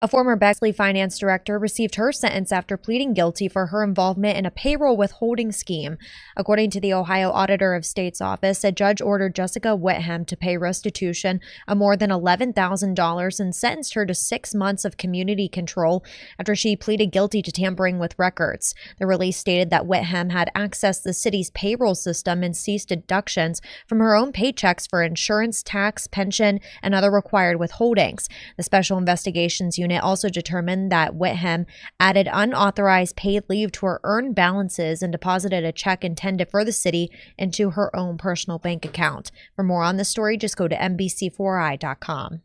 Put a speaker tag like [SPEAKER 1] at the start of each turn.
[SPEAKER 1] A former Bexley finance director received her sentence after pleading guilty for her involvement in a payroll withholding scheme. According to the Ohio Auditor of State's office, a judge ordered Jessica Whittem to pay restitution of more than $11,000 and sentenced her to 6 months of community control after she pleaded guilty to tampering with records. The release stated that Whittem had accessed the city's payroll system and ceased deductions from her own paychecks for insurance, tax, pension, and other required withholdings. The Special Investigations Unit also determined that Whittem added unauthorized paid leave to her earned balances and deposited a check intended for the city into her own personal bank account. For more on this story, just go to NBC4i.com.